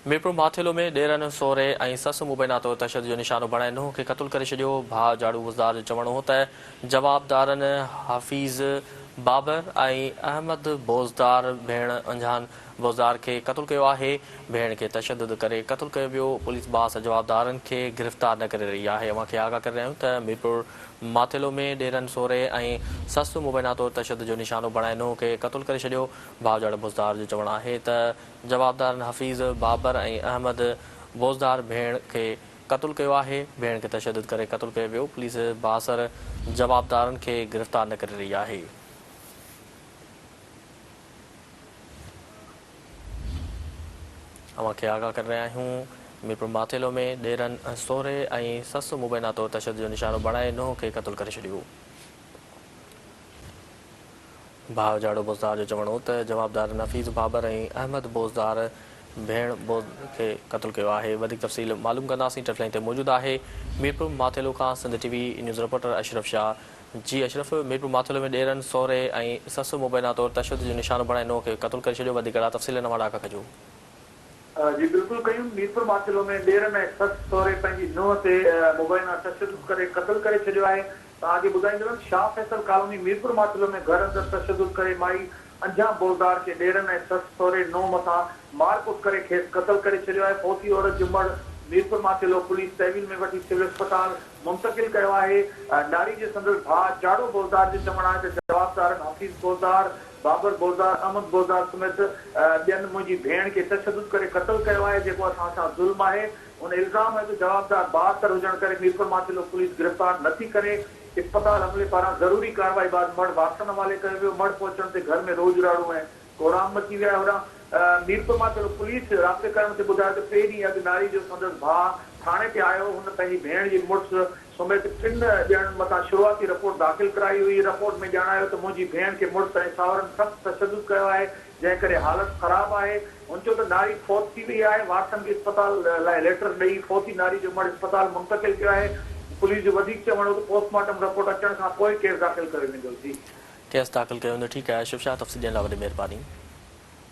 मीरपुर माथेलो में ॾेरनि सोहरे ऐं ससु मुबैना तौरु तशदुद जो निशानो बणाए नुंहुं खे क़तलु करे छॾियो। भाउ झाड़ू बुज़दार जो चवणो हो त जवाबदारनि हाफ़िज़ बाबर ऐं अहमद बोज़दार भेण अंजान बोज़दार खे क़तलु कयो आहे। भेण खे तशदुद करे क़तलु कयो वियो। पुलिस बास जवाबदारनि खे गिरफ़्तार न करे रही आहे। अव्हां खे आगाह करे रहिया आहियूं त मीरपुर माथेलो में ॾेरनि सोहरे ऐं ससु मुबैना तौरु तशदुद जो निशानो बणाए नुंहुं खे क़तलु करे छॾियो। भाउ झाड़ू बुज़दार जो चवणु आहे त जवाबदारनि हफ़ीज़ बाबर ऐं अहमद बोज़दार भेण खे क़तलु कयो आहे। भेण खे तशदुद करे क़तलु कयो वियो। पुलिस बासर जवाबदारनि खे गिरफ़्तार न करे रही आहे। अव्हां खे आगाह करे रहिया आहियूं मीरपुर माथेलो में ॾेरनि सोहरे ऐं ससु मुबैना तौरु तशदुद जो निशानो बणाए नुंहुं खे क़तलु करे छॾियो। भाउ झाड़ू बुज़दार जो चवणो हो त जवाबदारनि हफ़ीज़ बाबर ऐं अहमद बोज़दार भेण खे क़तलु कयो आहे। वधीक तफ़सील मालूम कंदासीं। टच लाइन ते मौजूदु आहे मीरपुर माथेलो खां Sindh TV news reporter Ashraf Shah. जी अशरफ, मीरपुर माथेलो में ॾेरनि सोहरे ऐं ससु मुबैना तौरु तशदुद जो निशानो बणाए नुंहुं खे क़तलु करे छॾियो। वधीक तफ़सील नवां ॾाका कजो। जी बिल्कुल कयूं। मीरपुर माथेलो में ॾेरनि ऐं ससु सहुरे पंहिंजी नुंहुं ते मुबैना तशदुद करे क़तलु करे छॾियो आहे। तव्हांखे ॿुधाईंदुमि शाह फैसल कॉलोनी मीरपुर माथेलो में घर अंदरि तशदुद करे माई अंजाम बोज़दार खे ॾेरनि ऐं ससु सहुरे नुंहुं मथां मारकुट करे खेसि क़तलु करे छॾियो आहे। फौती औरत जो मर्द मीरपुर माथेलो पुलिस तहवील में वठी सिविल अस्पताल मुंतक़िल कयो आहे। नारी जे संदसि भाउ झाड़ू बोज़दार जो चवणु आहे त जवाबदारनि हफ़ीज़ बोज़दार बाबर बोज़दार अहमद बोज़दार समेत ॿियनि मुंहिंजी भेण खे तशदुद करे क़तलु कयो आहे, जेको असां सां ज़ुल्म आहे। उन इल्ज़ाम आहे त जवाबदार बासर हुजण करे मीरपुर माथेलो पुलिस गिरफ़्तार नथी करे। अस्पताल अमले पारां ज़रूरी कार्रवाई बाद मर्द वापसन हवाले कयो वियो। मर्द पहुचण ते घर में रोज़ राड़ू ऐं कोराम मची विया होड़ा। मीरपुर माथेलो पुलिस राब्ते करण ते ॿुधायो त टे ॾींहं अॻु नारी जो संदसि भाउ थाणे ते आयो। हुन पंहिंजी भेण जी मुड़ुसु समेत टिनि ॼणनि मथां शुरूआती रिपोर्ट दाख़िल कराई हुई। रिपोर्ट में ॼाणायो त मुंहिंजी भेण खे मुड़ुसु ऐं सावरनि सख़्तु तशदुद कयो आहे, जंहिं करे हालत ख़राबु आहे। हुन चयो त नारी फौत थी वई आहे। वारसनि खे अस्पताल लाइ लेटर ॾेई फौती नारी जो मर्द अस्पताल मुंतक़िल कयो आहे। पुलिस जो वधीक चवणो त पोस्टमार्टम रिपोर्ट अचण खां पोइ केस दाख़िल करे वेंदो। जी केस दाख़िल कयो वेंदो। ठीकु आहे शिव शाह, तफ़सील ॾियण लाइ वॾी महिरबानी।